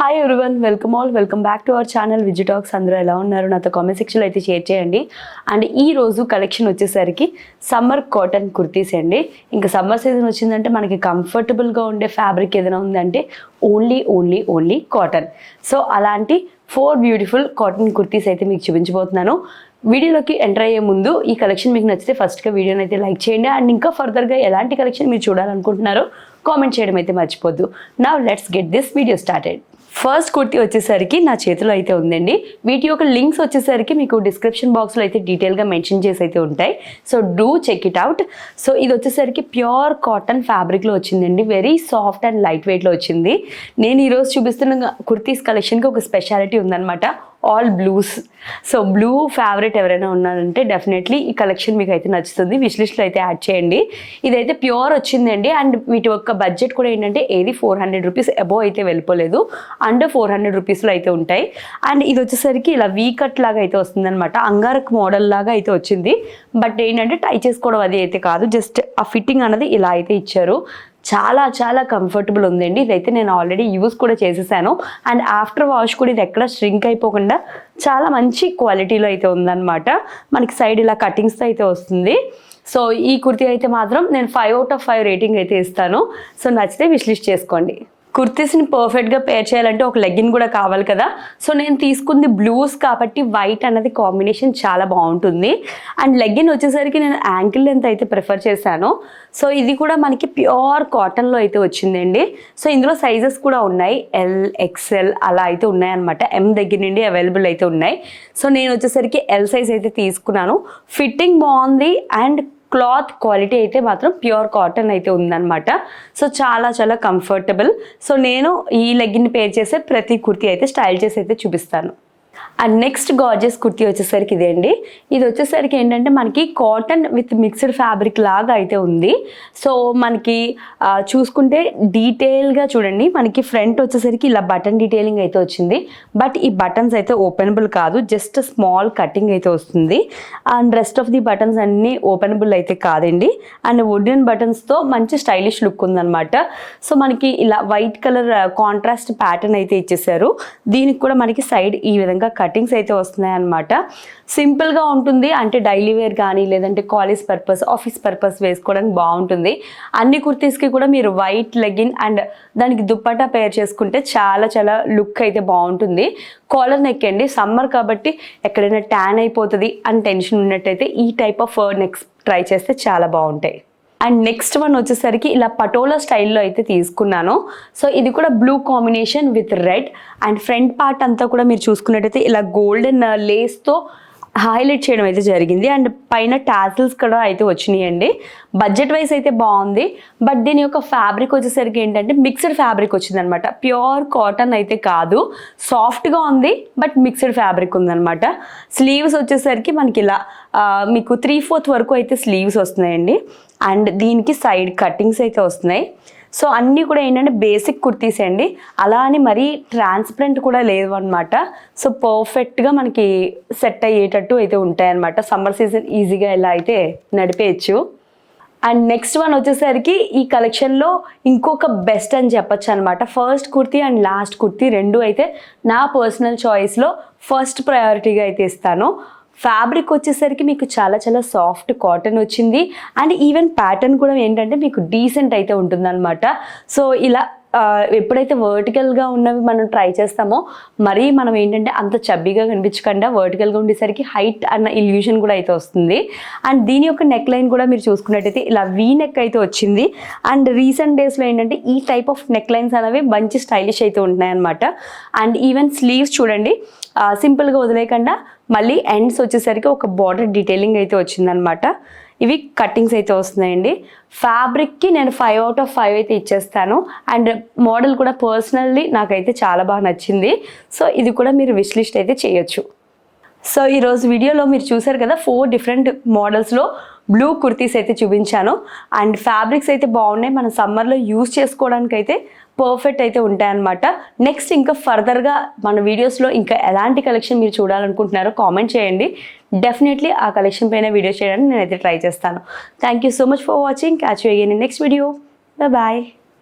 Hi everyone, welcome back to our channel విజిటాక్స్. అందరూ ఎలా ఉన్నారు? నాతో కామెంట్ సెక్షన్లో అయితే షేర్ చేయండి. అండ్ ఈ రోజు కలెక్షన్ వచ్చేసరికి సమ్మర్ కాటన్ కుర్తీస్ అండి. ఇంకా సమ్మర్ సీజన్ వచ్చిందంటే మనకి కంఫర్టబుల్గా ఉండే ఫ్యాబ్రిక్ ఏదైనా ఉందంటే ఓన్లీ కాటన్. సో అలాంటి 4 బ్యూటిఫుల్ కాటన్ కుర్తీస్ అయితే మీకు చూపించబోతున్నాను. వీడియోలోకి ఎంటర్ అయ్యే ముందు ఈ కలెక్షన్ మీకు నచ్చితే ఫస్ట్గా వీడియోని అయితే లైక్ చేయండి. అండ్ ఇంకా ఫర్దర్గా ఎలాంటి కలెక్షన్ మీరు చూడాలనుకుంటున్నారో కామెంట్ చేయడం అయితే మర్చిపోద్దు. Now let's get this video started. First kurti వచ్చేసరికి నా చేతిలో అయితే ఉందండి. వీటి యొక్క లింక్స్ వచ్చేసరికి మీకు డిస్క్రిప్షన్ బాక్స్లో అయితే డీటెయిల్గా మెన్షన్ చేసి అయితే ఉంటాయి. So do check it out. So ఇది వచ్చేసరికి ప్యూర్ కాటన్ ఫ్యాబ్రిక్లో వచ్చిందండి. వెరీ సాఫ్ట్ అండ్ లైట్ వెయిట్లో వచ్చింది. నేను ఈరోజు చూపిస్తున్న కుర్తీస్ కలెక్షన్కి ఒక స్పెషాలిటీ ఉందన్నమాట, all blues. So blue favourite ఎవరైనా ఉన్నారంటే డెఫినెట్లీ ఈ కలెక్షన్ మీకు అయితే నచ్చుతుంది. విష్ లిస్ట్లో అయితే యాడ్ చేయండి. ఇదైతే ప్యూర్ వచ్చిందండి. అండ్ వీటి యొక్క బడ్జెట్ కూడా ఏంటంటే ఏది 400 రూపీస్ అబోవ్ అయితే వెళ్ళిపోలేదు, అండర్ 400 రూపీస్లో అయితే ఉంటాయి. అండ్ ఇది వచ్చేసరికి ఇలా వీ కట్ లాగా అయితే వస్తుంది అనమాట, అంగారక్ మోడల్ లాగా అయితే వచ్చింది. బట్ ఏంటంటే టై చేసుకోవడం అది అయితే కాదు, జస్ట్ ఆ ఫిట్టింగ్ అన్నది ఇలా అయితే ఇచ్చారు. చాలా కంఫర్టబుల్ ఉందండి. ఇదైతే నేను ఆల్రెడీ యూజ్ కూడా చేసేసాను. అండ్ ఆఫ్టర్ వాష్ కూడా ఇది ఎక్కడ స్ట్రింక్ అయిపోకుండా చాలా మంచి క్వాలిటీలో అయితే ఉందన్నమాట. మనకి సైడ్ ఇలా కటింగ్స్తో అయితే వస్తుంది. సో ఈ కుర్తీ అయితే మాత్రం నేను 5 out of 5 రేటింగ్ అయితే ఇస్తాను. సో నచ్చితే విష్ లిస్ట్ చేసుకోండి. కుర్తీస్ని పర్ఫెక్ట్గా పేర్ చేయాలంటే ఒక లెగ్గిన్ కూడా కావాలి కదా. సో నేను తీసుకుంది బ్లూస్ కాబట్టి వైట్ అన్నది కాంబినేషన్ చాలా బాగుంటుంది. అండ్ లెగ్గిన్ వచ్చేసరికి నేను యాంకిల్ లెంత్ అయితే ప్రిఫర్ చేశాను. సో ఇది కూడా మనకి ప్యూర్ కాటన్లో అయితే వచ్చిందండి. సో ఇందులో సైజెస్ కూడా ఉన్నాయి, ఎల్, ఎక్స్ఎల్ అలా అయితే ఉన్నాయన్నమాట. ఎం దగ్గర నుండి అవైలబుల్ అయితే ఉన్నాయి. సో నేను వచ్చేసరికి ఎల్ సైజ్ అయితే తీసుకున్నాను. ఫిట్టింగ్ బాగుంది అండ్ క్లాత్ క్వాలిటీ అయితే మాత్రం ప్యూర్ కాటన్ అయితే ఉందన్నమాట. సో చాలా కంఫర్టబుల్. సో నేను ఈ లెగ్గిన్ పేర్ చేసే ప్రతి కుర్తీ అయితే స్టైల్ చేసి అయితే చూపిస్తాను. అండ్ నెక్స్ట్ గార్జియస్ కుర్తీ వచ్చేసరికి ఇదే అండి. ఇది వచ్చేసరికి ఏంటంటే మనకి కాటన్ విత్ మిక్స్డ్ ఫ్యాబ్రిక్ లాగా అయితే ఉంది. సో మనకి చూసుకుంటే డీటెయిల్గా చూడండి, మనకి ఫ్రంట్ వచ్చేసరికి ఇలా బటన్ డీటెయిలింగ్ అయితే వచ్చింది. బట్ ఈ బటన్స్ అయితే ఓపెనబుల్ కాదు, జస్ట్ స్మాల్ కటింగ్ అయితే వస్తుంది. And rest of the buttons అన్నీ ఓపెనబుల్ అయితే కాదండి. అండ్ వుడెన్ బటన్స్తో మంచి స్టైలిష్ లుక్ ఉందన్నమాట. సో మనకి ఇలా వైట్ కలర్ కాంట్రాస్ట్ ప్యాటర్న్ అయితే ఇచ్చేసారు. దీనికి కూడా మనకి సైడ్ ఈ విధంగా కటింగ్స్ అయితే వస్తున్నాయి అన్నమాట. సింపుల్గా ఉంటుంది, అంటే డైలీ వేర్ కానీ లేదంటే కాలేజ్ పర్పస్, ఆఫీస్ పర్పస్ వేసుకోవడానికి బాగుంటుంది. అన్ని కుర్తీస్కి కూడా మీరు వైట్ లెగ్గిన్ అండ్ దానికి దుప్పట్టా పేర్ చేసుకుంటే చాలా లుక్ అయితే బాగుంటుంది. కాలర్ నెక్ అండి, సమ్మర్ కాబట్టి ఎక్కడైనా ట్యాన్ అయిపోతుంది అని టెన్షన్ ఉన్నట్టయితే ఈ టైప్ ఆఫ్ నెక్స్ ట్రై చేస్తే చాలా బాగుంటాయి. అండ్ నెక్స్ట్ వన్ వచ్చేసరికి ఇలా పటోలా స్టైల్లో అయితే తీసుకున్నాను. సో ఇది కూడా blue combination with red. And front part అంతా కూడా మీరు చూసుకున్నట్టయితే ఇలా గోల్డెన్ లేస్తో హైలైట్ చేయడం అయితే జరిగింది. అండ్ పైన టాసిల్స్ కూడా అయితే వచ్చినాయండి. బడ్జెట్ వైజ్ అయితే బాగుంది. బట్ దీని యొక్క ఫ్యాబ్రిక్ వచ్చేసరికి ఏంటంటే మిక్స్డ్ ఫ్యాబ్రిక్ వచ్చిందనమాట, ప్యూర్ కాటన్ అయితే కాదు. సాఫ్ట్గా ఉంది బట్ మిక్స్డ్ ఫ్యాబ్రిక్ ఉందనమాట. స్లీవ్స్ వచ్చేసరికి మనకి ఇలా మీకు 3/4 వరకు అయితే స్లీవ్స్ వస్తున్నాయండి. అండ్ దీనికి సైడ్ కటింగ్స్ అయితే వస్తున్నాయి. సో అన్నీ కూడా ఏంటంటే బేసిక్ కుర్తీస్ అండి, అలా అని మరీ ట్రాన్స్పరెంట్ కూడా లేదు అనమాట. సో పర్ఫెక్ట్గా మనకి సెట్ అయ్యేటట్టు అయితే ఉంటాయన్నమాట. సమ్మర్ సీజన్ ఈజీగా ఇలా అయితే నడిపేయచ్చు. అండ్ నెక్స్ట్ వన్ వచ్చేసరికి ఈ కలెక్షన్లో ఇంకొక బెస్ట్ అని చెప్పచ్చు అనమాట. First kurti and last kurti రెండు అయితే నా పర్సనల్ చాయిస్లో ఫస్ట్ ప్రయారిటీగా అయితే ఇస్తాను. ఫ్యాబ్రిక్ వచ్చేసరికి మీకు చాలా సాఫ్ట్ కాటన్ వచ్చింది. అండ్ ఈవెన్ ప్యాటర్న్ కూడా ఏంటంటే మీకు డీసెంట్ అయితే ఉంటుందన్నమాట. సో ఇలా ఎప్పుడైతే వర్టికల్గా ఉన్నవి మనం ట్రై చేస్తామో మరీ మనం ఏంటంటే అంత చబ్బీగా కనిపించకుండా వర్టికల్గా ఉండేసరికి హైట్ అన్న ఇల్యూషన్ కూడా అయితే వస్తుంది. అండ్ దీని యొక్క నెక్ లైన్ కూడా మీరు చూసుకున్నట్టయితే ఇలా వీ నెక్ అయితే వచ్చింది. అండ్ రీసెంట్ డేస్లో ఏంటంటే ఈ టైప్ ఆఫ్ నెక్ లైన్స్ అనేవి మంచి స్టైలిష్ అయితే ఉంటున్నాయన్నమాట. అండ్ ఈవెన్ స్లీవ్స్ చూడండి, సింపుల్గా వదిలేయకుండా మళ్ళీ ఎండ్స్ వచ్చేసరికి ఒక బార్డర్ డీటెయిలింగ్ అయితే వచ్చిందనమాట. ఇవి కట్టింగ్స్ అయితే వస్తున్నాయండి. ఫ్యాబ్రిక్కి నేను 5 out of 5 అయితే ఇచ్చేస్తాను. అండ్ మోడల్ కూడా పర్సనల్లీ నాకైతే చాలా బాగా నచ్చింది. సో ఇది కూడా మీరు విష్ లిస్ట్ అయితే చేయొచ్చు. సో ఈరోజు వీడియోలో మీరు చూసారు కదా, 4 డిఫరెంట్ మోడల్స్లో బ్లూ కుర్తీస్ అయితే చూపించాను. అండ్ ఫ్యాబ్రిక్స్ అయితే బాగున్నాయి, మన సమ్మర్లో యూజ్ చేసుకోవడానికి అయితే పర్ఫెక్ట్ అయితే ఉంటాయన్నమాట. నెక్స్ట్ ఇంకా ఫర్దర్గా మన వీడియోస్లో ఇంకా ఎలాంటి కలెక్షన్ మీరు చూడాలనుకుంటున్నారో కామెంట్ చేయండి. డెఫినెట్లీ ఆ కలెక్షన్ పైన వీడియో చేయడానికి నేనైతే ట్రై చేస్తాను. Thank you so much for watching. Catch you again in next video. Bye.